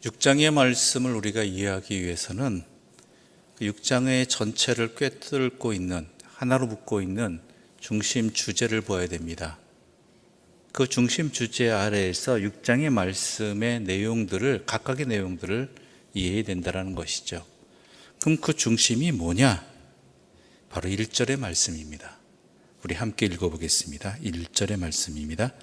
6장의 말씀을 우리가 이해하기 위해서는 그 6장의 전체를 꿰뚫고 있는, 하나로 묶고 있는 중심 주제를 보아야 됩니다. 그 중심 주제 아래에서 6장의 말씀의 내용들을, 각각의 내용들을 이해해야 된다는 것이죠. 그럼 그 중심이 뭐냐? 바로 1절의 말씀입니다. 우리 함께 읽어보겠습니다. 1절의 말씀입니다.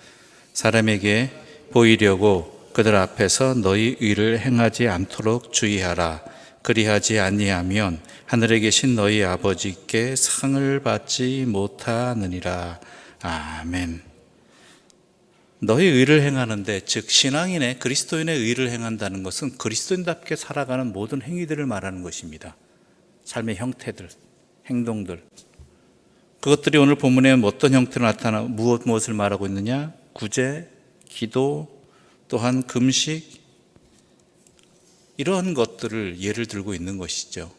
사람에게 보이려고 그들 앞에서 너희 의를 행하지 않도록 주의하라. 그리하지 아니하면 하늘에 계신 너희 아버지께 상을 받지 못하느니라. 아멘. 너희 의를 행하는데, 즉 신앙인의, 그리스도인의 의를 행한다는 것은 그리스도인답게 살아가는 모든 행위들을 말하는 것입니다. 삶의 형태들, 행동들, 그것들이 오늘 본문에 어떤 형태로 나타나 무엇을 말하고 있느냐? 구제, 기도, 또한 금식, 이런 것들을 예를 들고 있는 것이죠.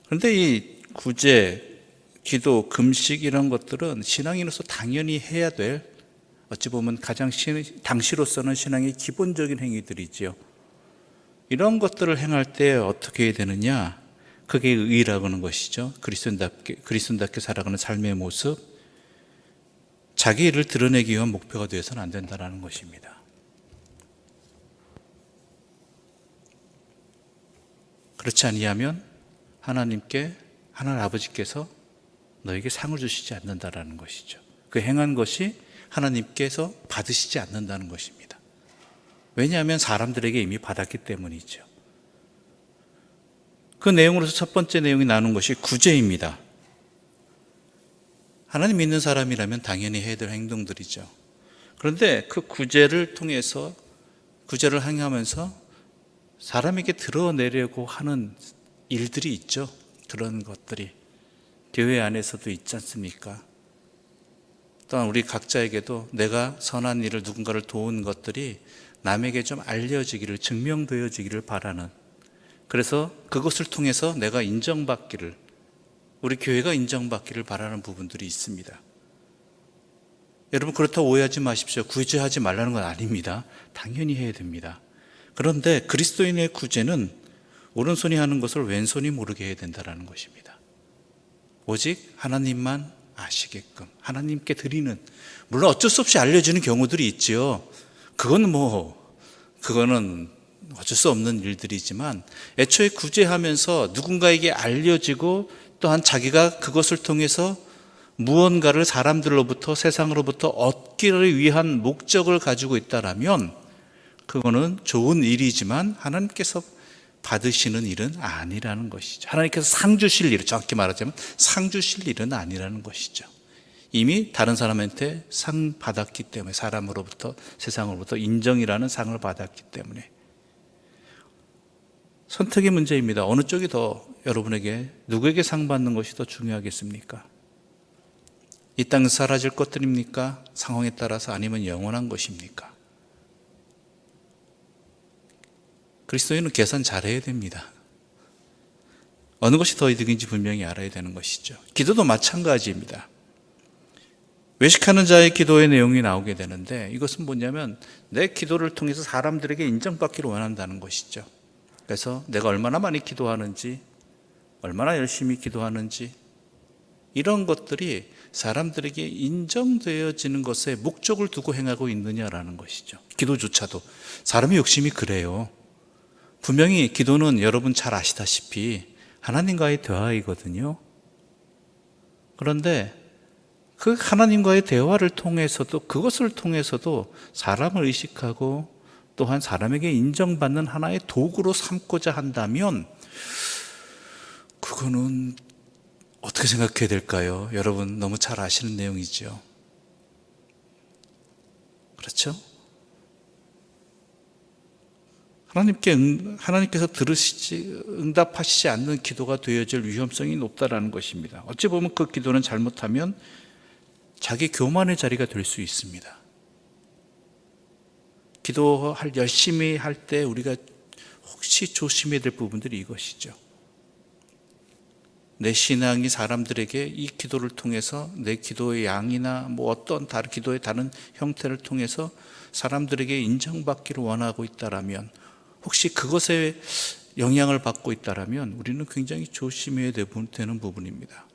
그런데 이 구제, 기도, 금식 이런 것들은 신앙인으로서 당연히 해야 될, 어찌 보면 가장 당시로서는 신앙의 기본적인 행위들이지요. 이런 것들을 행할 때 어떻게 해야 되느냐? 그게 의라고 하는 것이죠. 그리스도인답게 살아가는 삶의 모습, 자기 일을 드러내기 위한 목표가 되어서는 안 된다는 것입니다. 그렇지 아니하면 하나님 아버지께서 너에게 상을 주시지 않는다라는 것이죠. 그 행한 것이 하나님께서 받으시지 않는다는 것입니다. 왜냐하면 사람들에게 이미 받았기 때문이죠. 그 내용으로서 첫 번째 내용이 나눈 것이 구제입니다. 하나님 믿는 사람이라면 당연히 해야 될 행동들이죠. 그런데 그 구제를 통해서, 구제를 행하면서 사람에게 드러내려고 하는 일들이 있죠. 그런 것들이 교회 안에서도 있지 않습니까? 또한 우리 각자에게도 내가 선한 일을, 누군가를 도운 것들이 남에게 좀 알려지기를, 증명되어지기를 바라는, 그래서 그것을 통해서 내가 인정받기를, 우리 교회가 인정받기를 바라는 부분들이 있습니다. 여러분, 그렇다고 오해하지 마십시오. 구제하지 말라는 건 아닙니다. 당연히 해야 됩니다. 그런데 그리스도인의 구제는 오른손이 하는 것을 왼손이 모르게 해야 된다는 것입니다. 오직 하나님만 아시게끔 하나님께 드리는, 물론 어쩔 수 없이 알려지는 경우들이 있지요. 그거는 어쩔 수 없는 일들이지만, 애초에 구제하면서 누군가에게 알려지고 또한 자기가 그것을 통해서 무언가를 사람들로부터, 세상으로부터 얻기를 위한 목적을 가지고 있다라면 그거는 좋은 일이지만 하나님께서 받으시는 일은 아니라는 것이죠. 하나님께서 상 주실 일, 정확히 말하자면 상 주실 일은 아니라는 것이죠. 이미 다른 사람한테 상 받았기 때문에, 사람으로부터, 세상으로부터 인정이라는 상을 받았기 때문에. 선택의 문제입니다. 어느 쪽이 더 여러분에게, 누구에게 상 받는 것이 더 중요하겠습니까? 이 땅에서 사라질 것들입니까? 상황에 따라서, 아니면 영원한 것입니까? 그리스도인은 계산 잘해야 됩니다. 어느 것이 더 이득인지 분명히 알아야 되는 것이죠. 기도도 마찬가지입니다. 외식하는 자의 기도의 내용이 나오게 되는데, 이것은 뭐냐면 내 기도를 통해서 사람들에게 인정받기를 원한다는 것이죠. 그래서 내가 얼마나 많이 기도하는지, 얼마나 열심히 기도하는지, 이런 것들이 사람들에게 인정되어지는 것에 목적을 두고 행하고 있느냐라는 것이죠. 기도조차도 사람의 욕심이 그래요. 분명히 기도는 여러분 잘 아시다시피 하나님과의 대화이거든요. 그런데 그 하나님과의 대화를 통해서도, 그것을 통해서도 사람을 의식하고 또한 사람에게 인정받는 하나의 도구로 삼고자 한다면, 그거는 어떻게 생각해야 될까요? 여러분 너무 잘 아시는 내용이죠. 그렇죠? 하나님께서 응답하시지 않는 기도가 되어질 위험성이 높다라는 것입니다. 어찌 보면 그 기도는 잘못하면 자기 교만의 자리가 될 수 있습니다. 열심히 할 때 우리가 혹시 조심해야 될 부분들이 이것이죠. 내 신앙이 사람들에게 이 기도를 통해서, 내 기도의 양이나 어떤 다른 기도의 다른 형태를 통해서 사람들에게 인정받기를 원하고 있다라면, 혹시 그것에 영향을 받고 있다면 우리는 굉장히 조심해야 되는 부분입니다.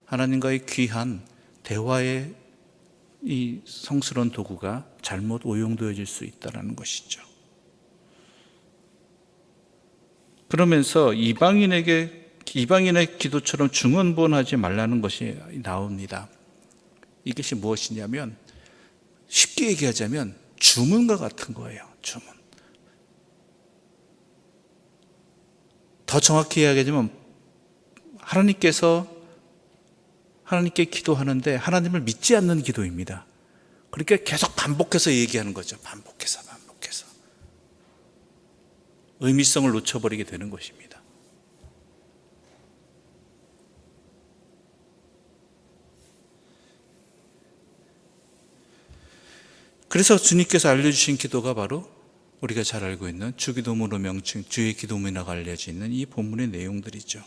하나님과의 귀한 대화의 이 성스러운 도구가 잘못 오용되어질 수 있다는 것이죠. 그러면서 이방인의 기도처럼 중언부언하지 말라는 것이 나옵니다. 이것이 무엇이냐면 쉽게 얘기하자면 주문과 같은 거예요. 주문. 더 정확히 이야기하자면 하나님께 기도하는데 하나님을 믿지 않는 기도입니다. 그러니까 계속 반복해서 얘기하는 거죠. 반복해서. 의미성을 놓쳐버리게 되는 것입니다. 그래서 주님께서 알려주신 기도가 바로 우리가 잘 알고 있는 주기도문으로 명칭, 주의 기도문이라고 알려져 있는 이 본문의 내용들이죠.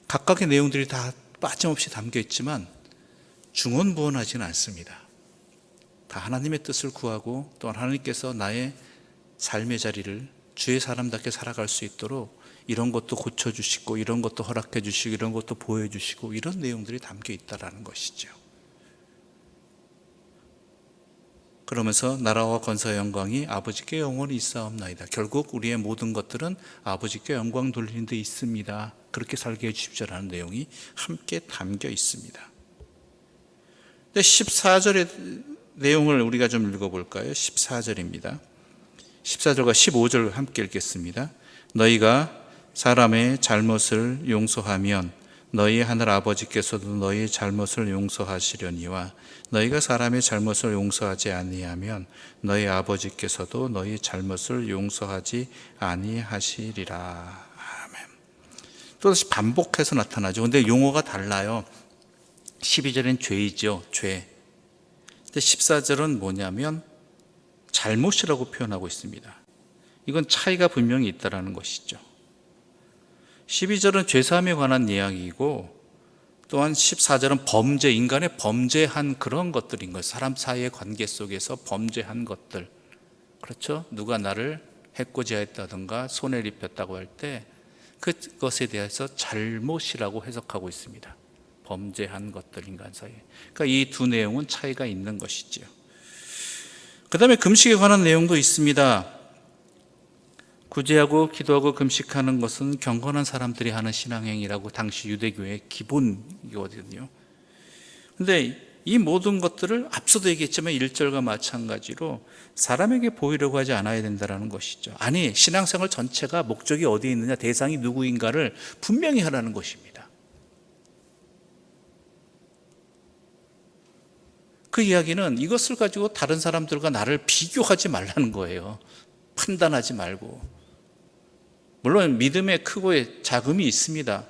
각각의 내용들이 다 빠짐없이 담겨 있지만 중언부언하지는 않습니다. 다 하나님의 뜻을 구하고 또한 하나님께서 나의 삶의 자리를 주의 사람답게 살아갈 수 있도록 이런 것도 고쳐주시고 이런 것도 허락해 주시고 이런 것도 보여주시고 이런 내용들이 담겨 있다는 것이죠. 그러면서 나라와 권세와 영광이 아버지께 영원히 있사옵나이다. 결국 우리의 모든 것들은 아버지께 영광 돌리는 데 있습니다. 그렇게 살게 해주십시오라는 내용이 함께 담겨 있습니다. 14절의 내용을 우리가 좀 읽어볼까요? 14절입니다. 14절과 15절 함께 읽겠습니다. 너희가 사람의 잘못을 용서하면 너희 하늘 아버지께서도 너희 잘못을 용서하시려니와 너희가 사람의 잘못을 용서하지 아니하면 너희 아버지께서도 너희 잘못을 용서하지 아니하시리라. 아멘. 또다시 반복해서 나타나죠. 근데 용어가 달라요. 12절엔 죄이죠. 죄. 근데 14절은 뭐냐면 잘못이라고 표현하고 있습니다. 이건 차이가 분명히 있다는 것이죠. 12절은 죄사함에 관한 이야기이고 또한 14절은 범죄, 인간의 범죄한 그런 것들인 거예요. 사람 사이의 관계 속에서 범죄한 것들. 그렇죠? 누가 나를 해코지했다든가 손해를 입혔다고 할 때 그것에 대해서 잘못이라고 해석하고 있습니다. 범죄한 것들, 인간 사이에. 그러니까 이 두 내용은 차이가 있는 것이죠. 그 다음에 금식에 관한 내용도 있습니다. 구제하고 기도하고 금식하는 것은 경건한 사람들이 하는 신앙행위라고 당시 유대교의 기본이거든요. 그런데 이 모든 것들을 앞서도 얘기했지만 1절과 마찬가지로 사람에게 보이려고 하지 않아야 된다는 것이죠. 아니, 신앙생활 전체가 목적이 어디에 있느냐, 대상이 누구인가를 분명히 하라는 것입니다. 그 이야기는 이것을 가지고 다른 사람들과 나를 비교하지 말라는 거예요. 판단하지 말고. 물론 믿음의 크고 작음이 있습니다.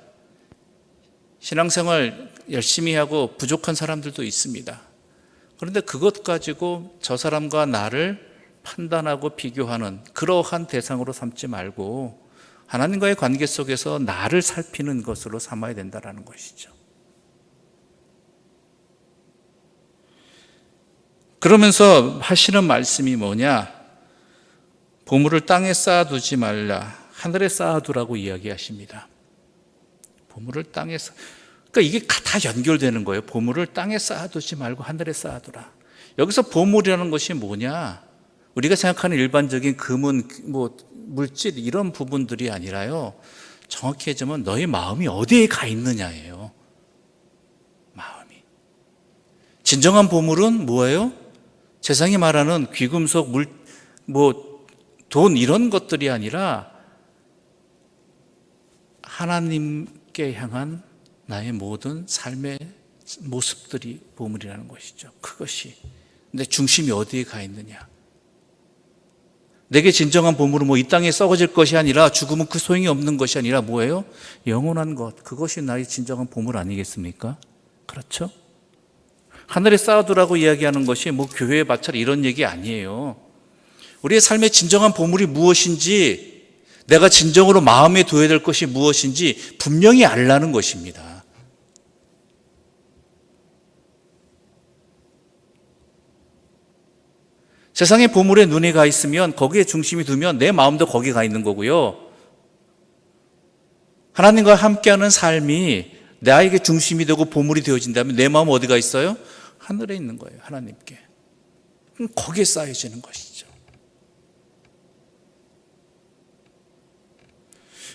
신앙생활 열심히 하고 부족한 사람들도 있습니다. 그런데 그것 가지고 저 사람과 나를 판단하고 비교하는 그러한 대상으로 삼지 말고 하나님과의 관계 속에서 나를 살피는 것으로 삼아야 된다는 것이죠. 그러면서 하시는 말씀이 뭐냐? 보물을 땅에 쌓아두지 말라, 하늘에 쌓아두라고 이야기하십니다. 보물을 땅에 그러니까 이게 다 연결되는 거예요. 보물을 땅에 쌓아두지 말고 하늘에 쌓아두라. 여기서 보물이라는 것이 뭐냐? 우리가 생각하는 일반적인 금은 물질 이런 부분들이 아니라요. 정확히 얘기하면 너의 마음이 어디에 가 있느냐예요. 마음이. 진정한 보물은 뭐예요? 세상이 말하는 귀금속, 돈 이런 것들이 아니라 하나님께 향한 나의 모든 삶의 모습들이 보물이라는 것이죠. 그것이. 근데 중심이 어디에 가 있느냐? 내게 진정한 보물은 이 땅에 썩어질 것이 아니라 죽으면 그 소용이 없는 것이 아니라 뭐예요? 영원한 것. 그것이 나의 진정한 보물 아니겠습니까? 그렇죠? 하늘에 쌓아두라고 이야기하는 것이 교회에 바쳐라 이런 얘기 아니에요. 우리의 삶의 진정한 보물이 무엇인지, 내가 진정으로 마음에 둬야 될 것이 무엇인지 분명히 알라는 것입니다. 세상의 보물에 눈이 가 있으면 거기에 중심이 두면 내 마음도 거기에 가 있는 거고요. 하나님과 함께하는 삶이 나에게 중심이 되고 보물이 되어진다면 내 마음은 어디가 있어요? 하늘에 있는 거예요. 하나님께. 그럼 거기에 쌓여지는 것이죠.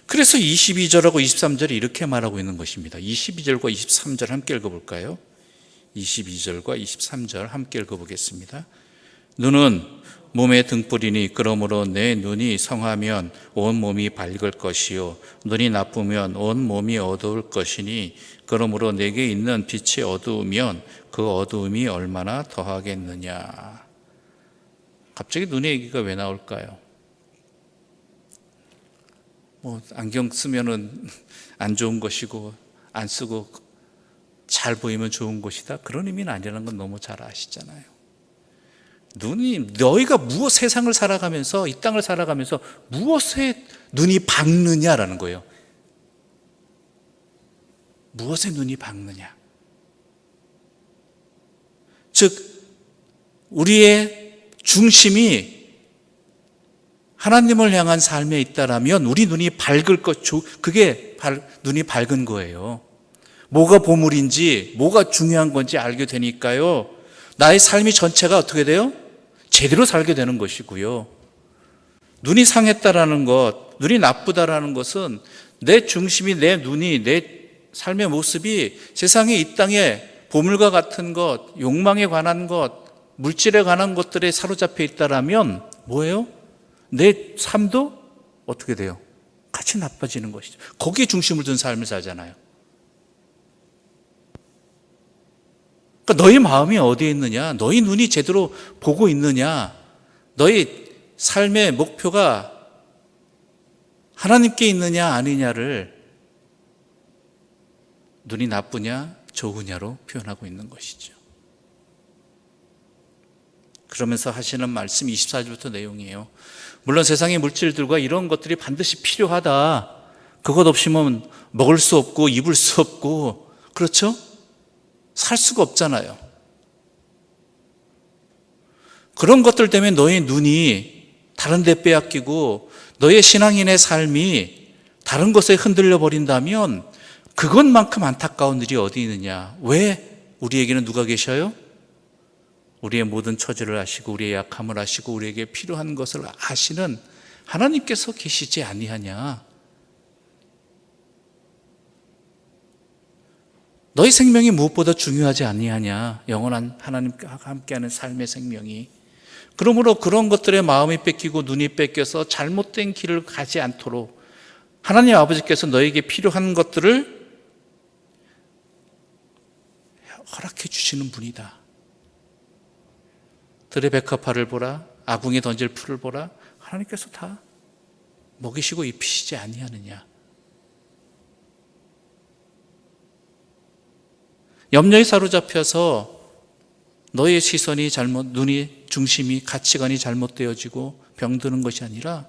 그래서 22절하고 23절이 이렇게 말하고 있는 것입니다. 22절과 23절 함께 읽어볼까요? 22절과 23절 함께 읽어보겠습니다. 눈은 몸의 등불이니 그러므로 내 눈이 성하면 온 몸이 밝을 것이요 눈이 나쁘면 온 몸이 어두울 것이니 그러므로 내게 있는 빛이 어두우면 그 어두움이 얼마나 더하겠느냐. 갑자기 눈의 얘기가 왜 나올까요? 안경 쓰면은 안 좋은 것이고 안 쓰고 잘 보이면 좋은 것이다, 그런 의미는 아니라는 건 너무 잘 아시잖아요. 눈이, 너희가 무엇, 세상을 살아가면서, 이 땅을 살아가면서 무엇에 눈이 박느냐라는 거예요. 무엇에 눈이 박느냐. 즉 우리의 중심이 하나님을 향한 삶에 있다라면 우리 눈이 밝을 것, 그게 눈이 밝은 거예요. 뭐가 보물인지, 뭐가 중요한 건지 알게 되니까요, 나의 삶이 전체가 어떻게 돼요? 제대로 살게 되는 것이고요. 눈이 상했다라는 것, 눈이 나쁘다라는 것은 내 중심이, 내 눈이, 내 삶의 모습이 세상에, 이 땅에 보물과 같은 것, 욕망에 관한 것, 물질에 관한 것들에 사로잡혀 있다라면 뭐예요? 내 삶도 어떻게 돼요? 같이 나빠지는 것이죠. 거기에 중심을 둔 삶을 살잖아요. 그러니까 너희 마음이 어디에 있느냐, 너희 눈이 제대로 보고 있느냐, 너희 삶의 목표가 하나님께 있느냐 아니냐를 눈이 나쁘냐 좋으냐로 표현하고 있는 것이죠. 그러면서 하시는 말씀 24절부터 내용이에요. 물론 세상의 물질들과 이런 것들이 반드시 필요하다. 그것 없이면 먹을 수 없고 입을 수 없고, 그렇죠? 살 수가 없잖아요. 그런 것들 때문에 너의 눈이 다른 데 빼앗기고 너의 신앙인의 삶이 다른 것에 흔들려 버린다면 그것만큼 안타까운 일이 어디 있느냐. 왜 우리에게는 누가 계셔요? 우리의 모든 처지를 아시고 우리의 약함을 아시고 우리에게 필요한 것을 아시는 하나님께서 계시지 아니하냐. 너희 생명이 무엇보다 중요하지 아니하냐. 영원한 하나님과 함께하는 삶의 생명이. 그러므로 그런 것들에 마음이 뺏기고 눈이 뺏겨서 잘못된 길을 가지 않도록 하나님 아버지께서 너에게 필요한 것들을 허락해 주시는 분이다. 들의 백합화를 보라, 아궁에 던질 풀을 보라. 하나님께서 다 먹이시고 입히시지 아니하느냐. 염려에 사로잡혀서 너의 시선이 잘못, 눈이, 중심이, 가치관이 잘못되어지고 병드는 것이 아니라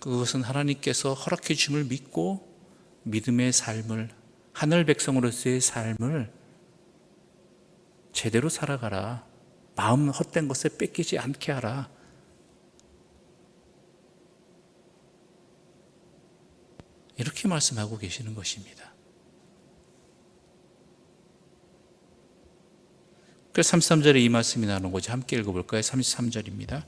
그것은 하나님께서 허락해 주심을 믿고 믿음의 삶을, 하늘 백성으로서의 삶을 제대로 살아가라. 마음 헛된 것에 뺏기지 않게 하라. 이렇게 말씀하고 계시는 것입니다. 그래서 33절에 이 말씀이 나오는 거죠. 함께 읽어볼까요? 33절입니다.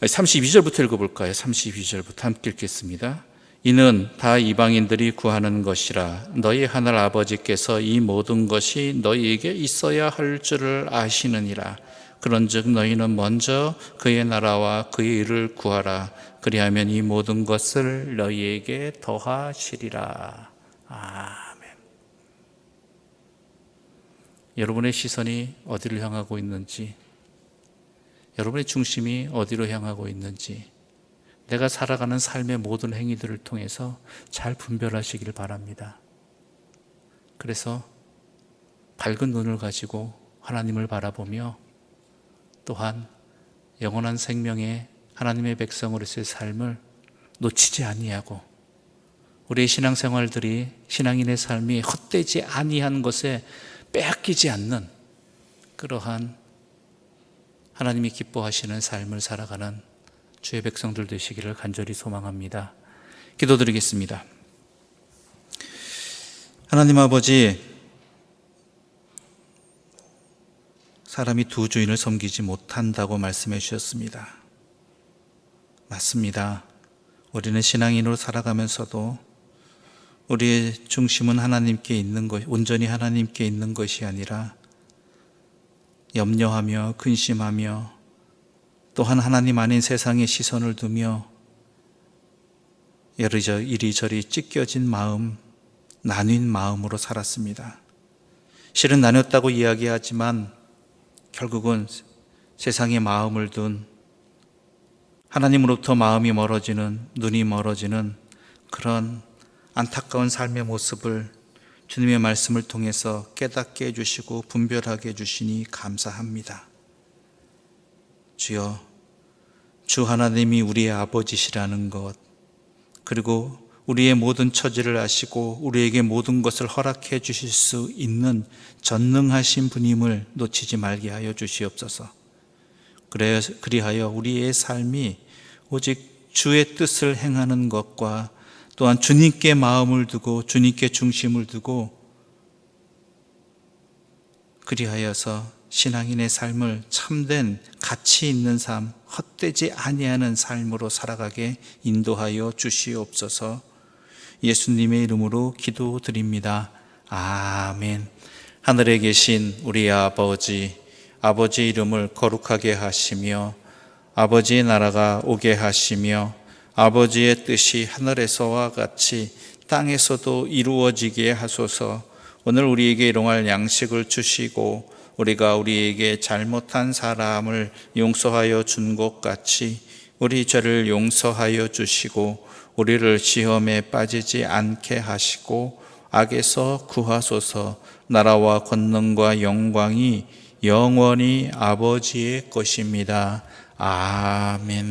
32절부터 읽어볼까요? 32절부터 함께 읽겠습니다. 이는 다 이방인들이 구하는 것이라. 너희 하늘 아버지께서 이 모든 것이 너희에게 있어야 할 줄을 아시느니라. 그런즉 너희는 먼저 그의 나라와 그의 일을 구하라. 그리하면 이 모든 것을 너희에게 더하시리라. 아멘. 여러분의 시선이 어디를 향하고 있는지, 여러분의 중심이 어디로 향하고 있는지, 내가 살아가는 삶의 모든 행위들을 통해서 잘 분별하시길 바랍니다. 그래서 밝은 눈을 가지고 하나님을 바라보며 또한 영원한 생명의 하나님의 백성으로서의 삶을 놓치지 아니하고 우리의 신앙생활들이, 신앙인의 삶이 헛되지 아니한 것에 빼앗기지 않는 그러한 하나님이 기뻐하시는 삶을 살아가는 주의 백성들 되시기를 간절히 소망합니다. 기도드리겠습니다. 하나님 아버지, 사람이 두 주인을 섬기지 못한다고 말씀해 주셨습니다. 맞습니다. 우리는 신앙인으로 살아가면서도 우리의 중심은 하나님께 있는 것, 온전히 하나님께 있는 것이 아니라 염려하며 근심하며 또한 하나님 아닌 세상에 시선을 두며 이리저리 찢겨진 마음, 나뉜 마음으로 살았습니다. 실은 나눴다고 이야기하지만 결국은 세상에 마음을 둔, 하나님으로부터 마음이 멀어지는, 눈이 멀어지는 그런 안타까운 삶의 모습을 주님의 말씀을 통해서 깨닫게 해주시고 분별하게 해주시니 감사합니다. 주여, 주 하나님이 우리의 아버지시라는 것, 그리고 우리의 모든 처지를 아시고 우리에게 모든 것을 허락해 주실 수 있는 전능하신 분임을 놓치지 말게 하여 주시옵소서. 그리하여 우리의 삶이 오직 주의 뜻을 행하는 것과 또한 주님께 마음을 두고 주님께 중심을 두고 그리하여서 신앙인의 삶을 참된 가치 있는 삶, 헛되지 아니하는 삶으로 살아가게 인도하여 주시옵소서. 예수님의 이름으로 기도드립니다. 아멘. 하늘에 계신 우리 아버지, 아버지의 이름을 거룩하게 하시며 아버지의 나라가 오게 하시며 아버지의 뜻이 하늘에서와 같이 땅에서도 이루어지게 하소서. 오늘 우리에게 일용할 양식을 주시고 우리가 우리에게 잘못한 사람을 용서하여 준 것 같이 우리 죄를 용서하여 주시고 우리를 시험에 빠지지 않게 하시고 악에서 구하소서. 나라와 권능과 영광이 영원히 아버지의 것입니다. 아멘.